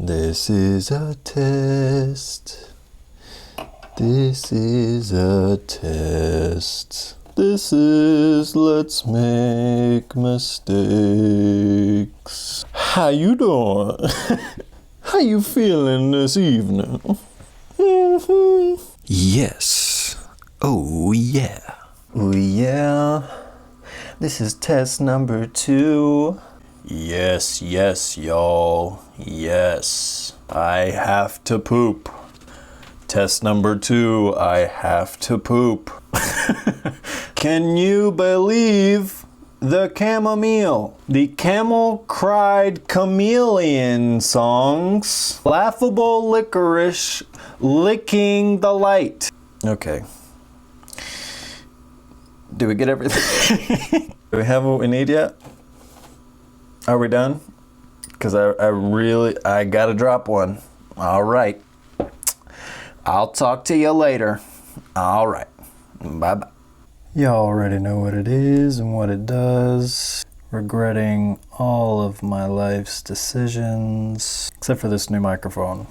This is a test. This is a test. This is let's make mistakes. How you doing? How you feeling this evening? Yes. Oh yeah. Oh yeah. This is test number 2. Yes, y'all. Yes. I have to poop. Test number 2, I have to poop. Can you believe the chamomile? The Camel Cried Chameleon songs. Laughable licorice licking the light. Okay. Do we get everything? Do we have what we need yet? Are we done? Because I gotta drop one. All right. I'll talk to you later. All right. Bye-bye. Y'all already know what it is and what it does. Regretting all of my life's decisions, except for this new microphone.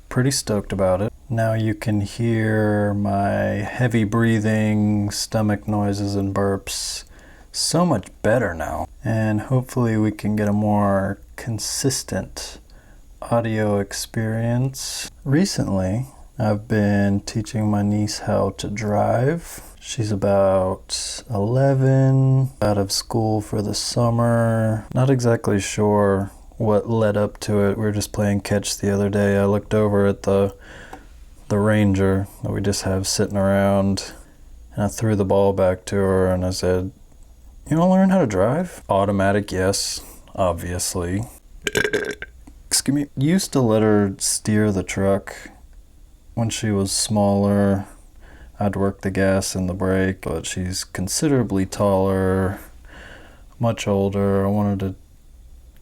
Pretty stoked about it. Now you can hear my heavy breathing, stomach noises and burps so much better now. And hopefully we can get a more consistent audio experience. Recently, I've been teaching my niece how to drive. She's about 11, out of school for the summer. Not exactly sure what led up to it. We were just playing catch the other day. I looked over at the Ranger that we just have sitting around, and I threw the ball back to her and I said, "You want to learn how to drive?" Automatic yes, obviously. Excuse me. Used to let her steer the truck. When she was smaller, I'd work the gas and the brake, but she's considerably taller, much older. I wanted to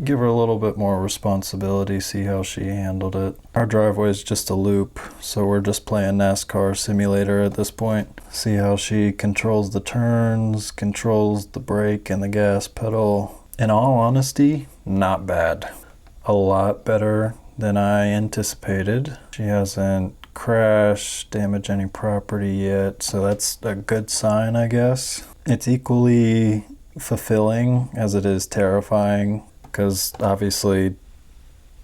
give her a little bit more responsibility, see how she handled it. Our driveway is just a loop, so we're just playing NASCAR simulator at this point. See how she controls the turns, controls the brake and the gas pedal. In all honesty, not bad. A lot better than I anticipated. She hasn't crashed, damaged any property yet, so that's a good sign, I guess. It's equally fulfilling as it is terrifying, because obviously it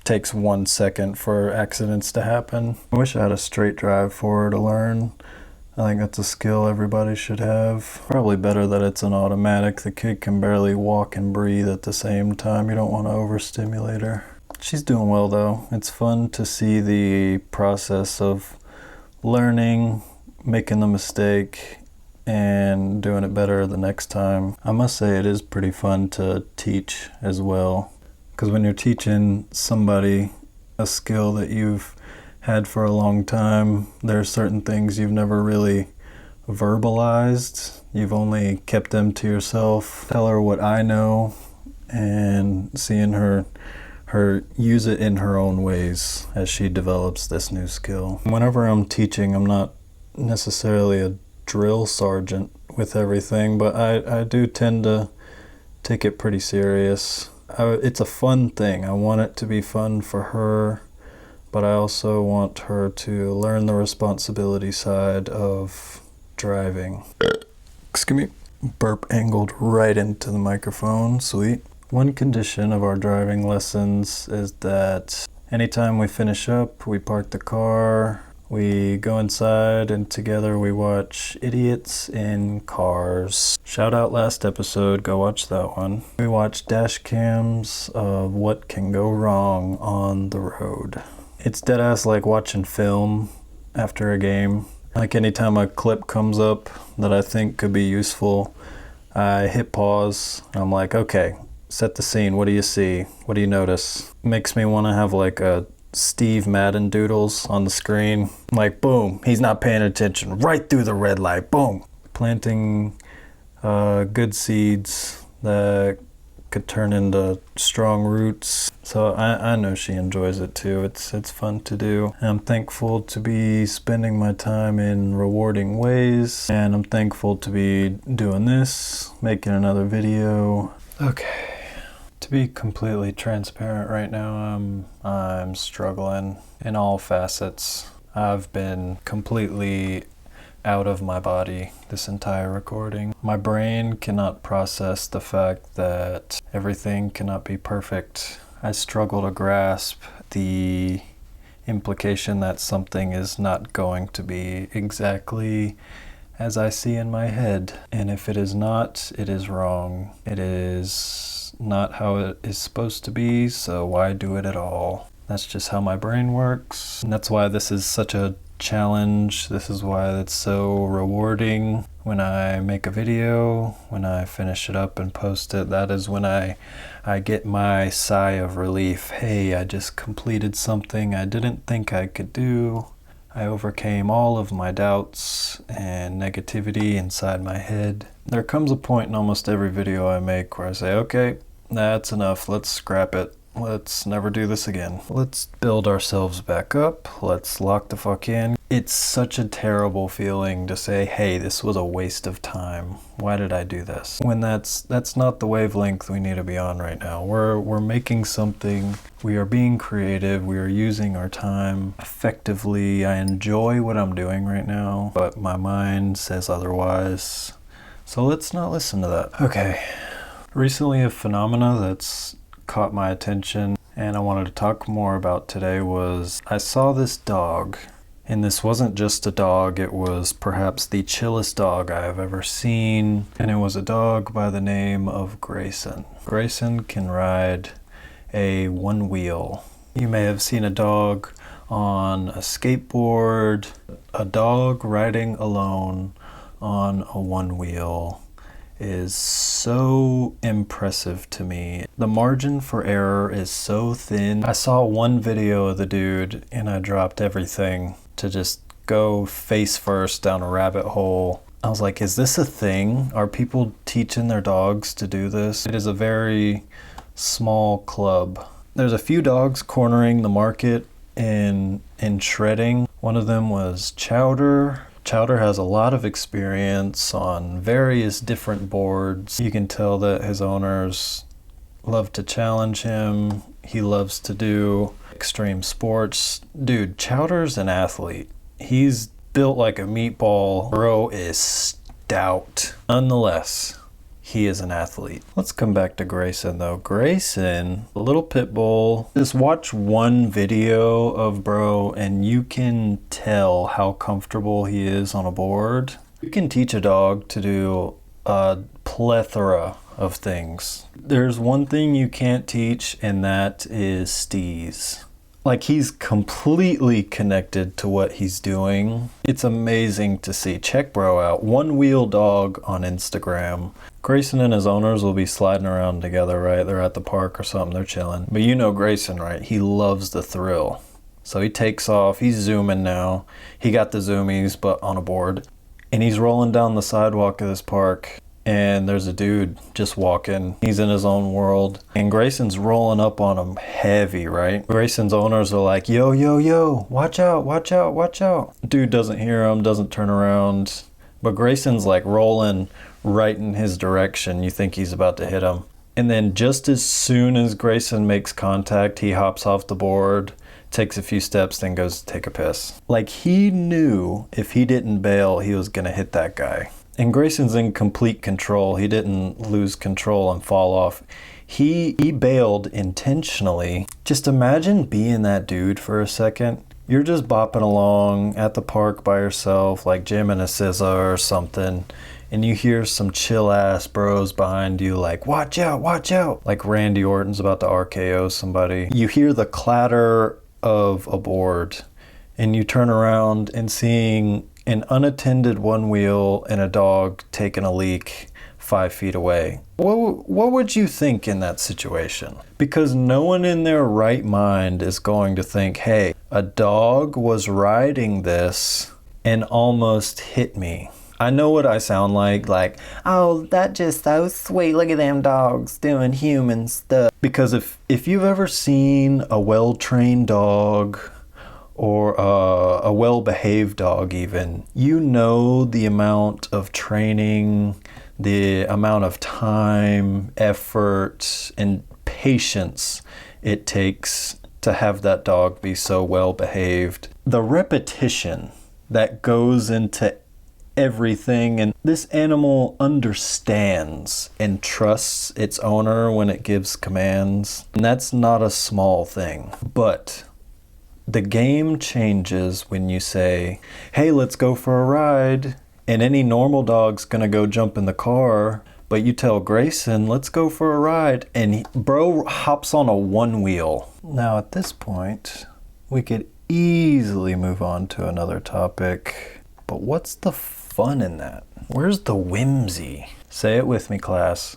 takes 1 second for accidents to happen. I wish I had a straight drive for her to learn. I think that's a skill everybody should have. Probably better that it's an automatic. The kid can barely walk and breathe at the same time. You don't want to overstimulate her. She's doing well though. It's fun to see the process of learning, making the mistake, and doing it better the next time. I must say it is pretty fun to teach as well, because when you're teaching somebody a skill that you've had for a long time, there are certain things you've never really verbalized. You've only kept them to yourself. Tell her what I know, and seeing her use it in her own ways as she develops this new skill. Whenever I'm teaching, I'm not necessarily a drill sergeant with everything, but I do tend to take it pretty serious. It's a fun thing. I want it to be fun for her, but I also want her to learn the responsibility side of driving. Excuse me. Burp angled right into the microphone. Sweet. One condition of our driving lessons is that anytime we finish up, we park the car, we go inside, and together we watch Idiots in Cars. Shout out last episode, go watch that one. We watch dash cams of what can go wrong on the road. It's deadass like watching film after a game. Like anytime a clip comes up that I think could be useful, I hit pause. I'm like, okay, set the scene. What do you see? What do you notice? Makes me want to have like a Steve Madden doodles on the screen. Like, boom, he's not paying attention. Right through the red light. Boom. Planting good seeds that could turn into strong roots. So I know she enjoys it too. It's fun to do. And I'm thankful to be spending my time in rewarding ways. And I'm thankful to be doing this, making another video. Okay. To be completely transparent right now, I'm struggling in all facets. I've been completely out of my body this entire recording. My brain cannot process the fact that everything cannot be perfect. I struggle to grasp the implication that something is not going to be exactly as I see in my head. And if it is not, it is wrong. It is not how it is supposed to be, so why do it at all? That's just how my brain works. And that's why this is such a challenge. This is why it's so rewarding when I make a video, when I finish it up and post it. That is when I get my sigh of relief. Hey, I just completed something I didn't think I could do. I overcame all of my doubts and negativity inside my head. There comes a point in almost every video I make where I say, okay, that's enough, let's scrap it. Let's never do this again. Let's build ourselves back up. Let's lock the fuck in. It's such a terrible feeling to say, hey, this was a waste of time. Why did I do this? When that's not the wavelength we need to be on right now. We're making something. We are being creative. We are using our time effectively. I enjoy what I'm doing right now, but my mind says otherwise. So let's not listen to that. Okay. Recently, a phenomena that's caught my attention and I wanted to talk more about today was I saw this dog, and this wasn't just a dog, it was perhaps the chillest dog I have ever seen, and it was a dog by the name of Grayson. Grayson can ride a one wheel. You may have seen a dog on a skateboard, a dog riding alone on a one wheel is so impressive to me. The margin for error is so thin. I saw one video of the dude and I dropped everything to just go face first down a rabbit hole. I was like, is this a thing? Are people teaching their dogs to do this? It is a very small club. There's a few dogs cornering the market in shredding. One of them was Chowder. Chowder has a lot of experience on various different boards. You can tell that his owners love to challenge him. He loves to do extreme sports. Dude, Chowder's an athlete. He's built like a meatball. Bro is stout. Nonetheless, he is an athlete. Let's come back to Grayson though. Grayson, a little pit bull. Just watch one video of bro and you can tell how comfortable he is on a board. You can teach a dog to do a plethora of things. There's one thing you can't teach, and that is steeze. Like, he's completely connected to what he's doing. It's amazing to see. Check bro out. One wheel dog on Instagram. Grayson and his owners will be sliding around together, right? They're at the park or something. They're chilling. But you know Grayson, right? He loves the thrill. So he takes off. He's zooming now. He got the zoomies, but on a board. And he's rolling down the sidewalk of this park. And there's a dude just walking. He's in his own world. And Grayson's rolling up on him heavy, right? Grayson's owners are like, yo, yo, yo, watch out, watch out, watch out. Dude doesn't hear him, doesn't turn around. But Grayson's like rolling right in his direction. You think he's about to hit him. And then just as soon as Grayson makes contact, he hops off the board, takes a few steps, then goes to take a piss. Like, he knew if he didn't bail, he was gonna hit that guy. And Grayson's in complete control. He didn't lose control and fall off. He bailed intentionally. Just imagine being that dude for a second. You're just bopping along at the park by yourself, like jamming a scissor or something, and you hear some chill ass bros behind you like, watch out, watch out. Like Randy Orton's about to RKO somebody. You hear the clatter of a board, and you turn around and seeing an unattended one wheel and a dog taking a leak 5 feet away. What would you think in that situation? Because no one in their right mind is going to think, hey, a dog was riding this and almost hit me. I know what I sound like, oh, that just so sweet. Look at them dogs doing human stuff. Because if you've ever seen a well-trained dog, or a well-behaved dog even, you know the amount of training, the amount of time, effort, and patience it takes to have that dog be so well behaved. The repetition that goes into everything, and this animal understands and trusts its owner when it gives commands, and that's not a small thing. But the game changes when you say, hey, let's go for a ride, and any normal dog's gonna go jump in the car, but you tell Grayson, let's go for a ride, and bro hops on a one wheel. Now at this point, we could easily move on to another topic, but what's the fun in that? Where's the whimsy? Say it with me, class.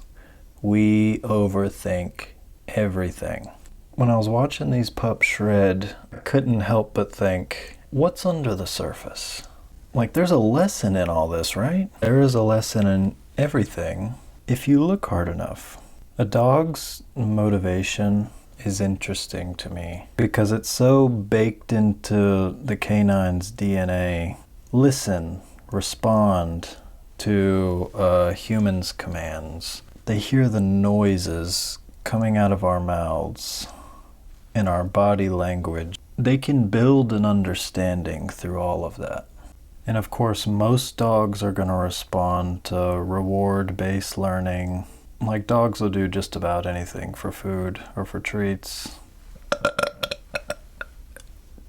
We overthink everything. When I was watching these pups shred, I couldn't help but think, what's under the surface? Like, there's a lesson in all this, right? There is a lesson in everything if you look hard enough. A dog's motivation is interesting to me because it's so baked into the canine's DNA. Listen, respond to a human's commands. They hear the noises coming out of our mouths and our body language. They can build an understanding through all of that. And of course, most dogs are going to respond to reward-based learning. Like, dogs will do just about anything for food or for treats.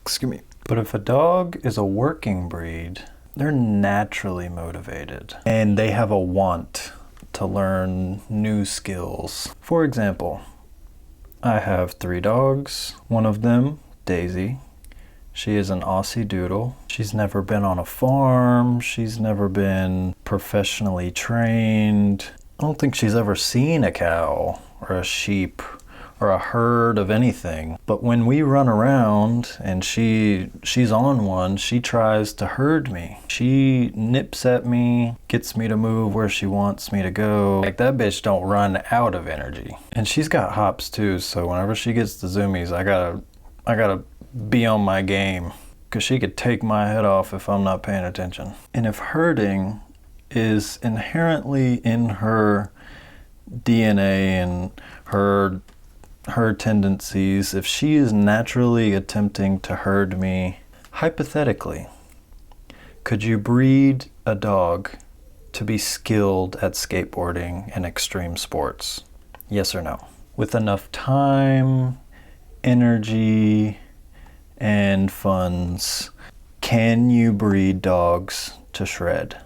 Excuse me. But if a dog is a working breed, they're naturally motivated and they have a want to learn new skills. For example, I have 3 dogs. One of them, Daisy, she is an Aussie Doodle. She's never been on a farm. She's never been professionally trained. I don't think she's ever seen a cow or a sheep or a herd of anything. But when we run around and she's on one, she tries to herd me. She nips at me, gets me to move where she wants me to go. Like, that bitch don't run out of energy. And she's got hops too, so whenever she gets the zoomies, I gotta be on my game, because she could take my head off if I'm not paying attention. And if herding is inherently in her DNA and her tendencies, if she is naturally attempting to herd me, hypothetically, could you breed a dog to be skilled at skateboarding and extreme sports? Yes or no? With enough time, energy, and funds, can you breed dogs to shred?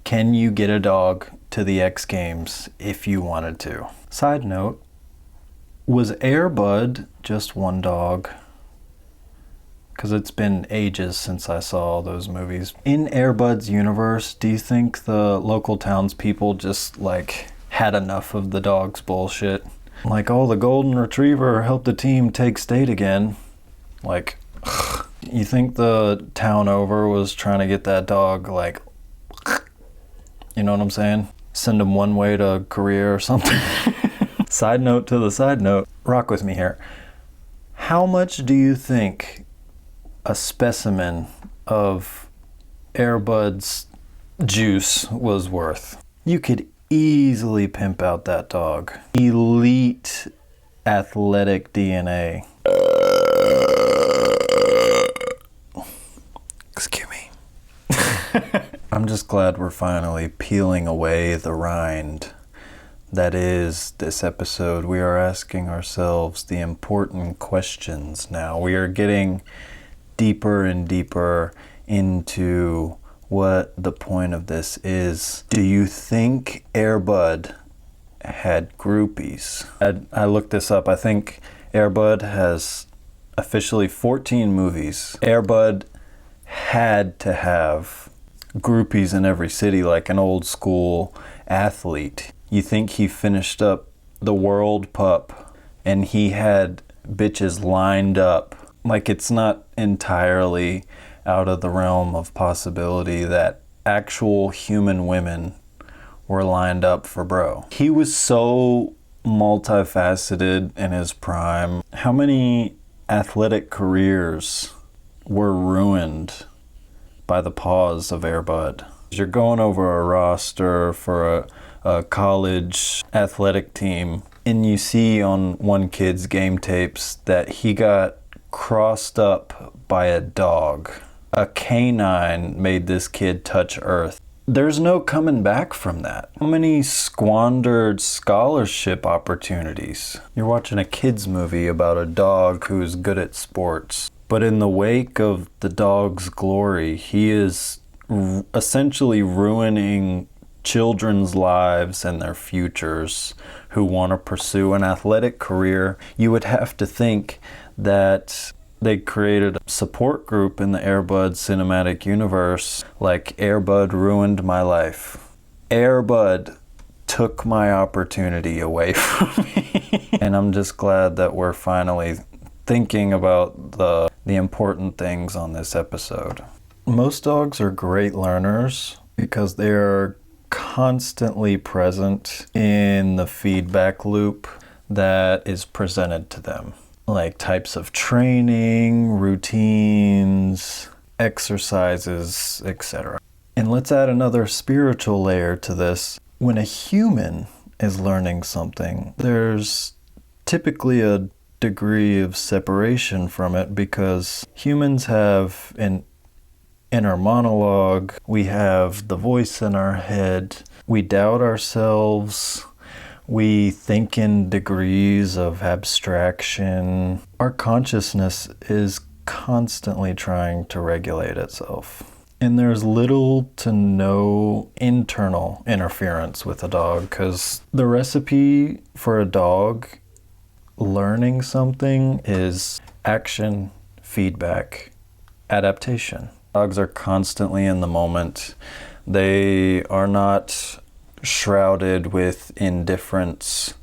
Can you get a dog to the X Games if you wanted to? Side note, was Air Bud just one dog? Because it's been ages since I saw those movies. In Air Bud's universe, do you think the local townspeople just, like, had enough of the dog's bullshit? Like, oh, the golden retriever helped the team take state again. Like, you think the town over was trying to get that dog, like, you know what I'm saying? Send him one way to Korea or something. Side note to the side note. Rock with me here. How much do you think a specimen of Air Bud's juice was worth? You could easily pimp out that dog. Elite athletic DNA. Excuse me. I'm just glad we're finally peeling away the rind that is this episode. We are asking ourselves the important questions now. We are getting deeper and deeper into what the point of this is. Do you think Air Bud had groupies? I looked this up. I think Air Bud has officially 14 movies. Air Bud had to have groupies in every city, like an old school athlete. You think he finished up the World Pup and he had bitches lined up? Like, it's not entirely out of the realm of possibility that actual human women were lined up for bro. He was so multifaceted in his prime. How many athletic careers were ruined by the paws of Air Bud? You're going over a roster for a college athletic team, and you see on one kid's game tapes that he got crossed up by a dog. A canine made this kid touch earth. There's no coming back from that. How many squandered scholarship opportunities? You're watching a kid's movie about a dog who's good at sports, but in the wake of the dog's glory, he is essentially ruining children's lives and their futures who want to pursue an athletic career. You would have to think that they created a support group in the Air Bud cinematic universe, like Air Bud ruined my life. Air Bud took my opportunity away from me. And I'm just glad that we're finally thinking about the important things on this episode. Most dogs are great learners because they are constantly present in the feedback loop that is presented to them. Like types of training, routines, exercises, etc. And let's add another spiritual layer to this. When a human is learning something, there's typically a degree of separation from it because humans have an inner monologue, we have the voice in our head, we doubt ourselves, we think in degrees of abstraction. Our consciousness is constantly trying to regulate itself. And there's little to no internal interference with a dog because the recipe for a dog learning something is action, feedback, adaptation. Dogs are constantly in the moment. They are not shrouded with indifference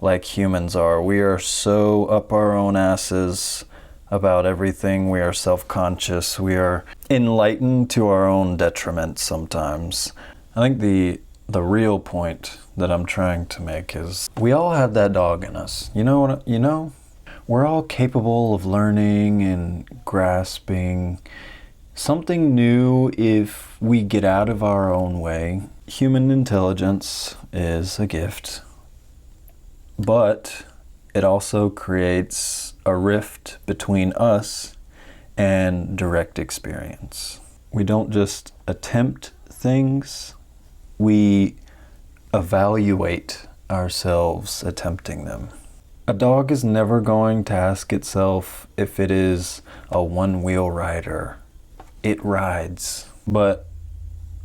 like humans are. We are so up our own asses about everything. We are self-conscious. We are enlightened to our own detriment sometimes. I think the real point that I'm trying to make is we all have that dog in us. You know? We're all capable of learning and grasping something new if we get out of our own way. Human intelligence is a gift, but it also creates a rift between us and direct experience. We don't just attempt things, we evaluate ourselves attempting them. A dog is never going to ask itself if it is a one-wheel rider. It rides. But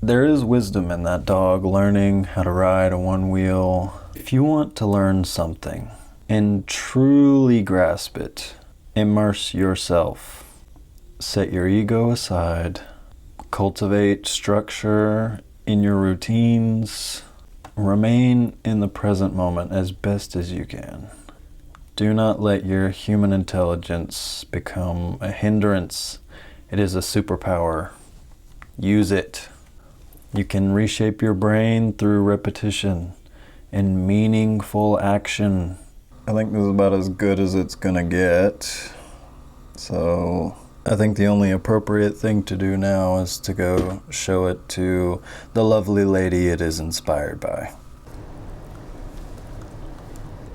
there is wisdom in that dog learning how to ride a one-wheel. If you want to learn something and truly grasp it, immerse yourself. Set your ego aside. Cultivate structure in your routines. Remain in the present moment as best as you can. Do not let your human intelligence become a hindrance. It is a superpower. Use it. You can reshape your brain through repetition and meaningful action. I think this is about as good as it's gonna get. So I think the only appropriate thing to do now is to go show it to the lovely lady it is inspired by.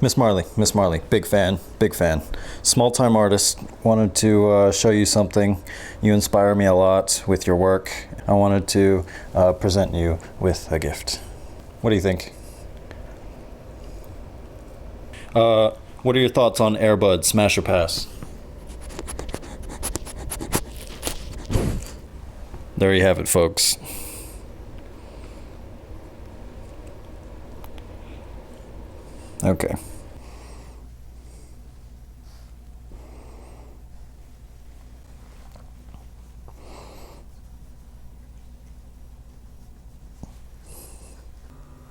Miss Marley, big fan. Small-time artist, wanted to show you something. You inspire me a lot with your work. I wanted to present you with a gift. What do you think? What are your thoughts on Air Bud Smash or Pass? There you have it, folks. Okay.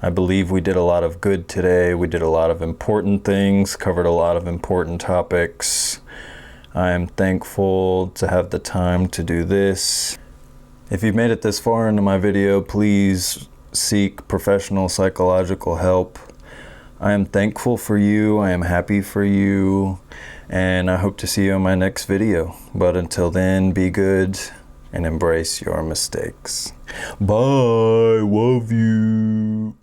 I believe we did a lot of good today. We did a lot of important things, covered a lot of important topics. I am thankful to have the time to do this. If you've made it this far into my video, please seek professional psychological help. I am thankful for you. I am happy for you. And I hope to see you in my next video. But until then, be good and embrace your mistakes. Bye. Love you.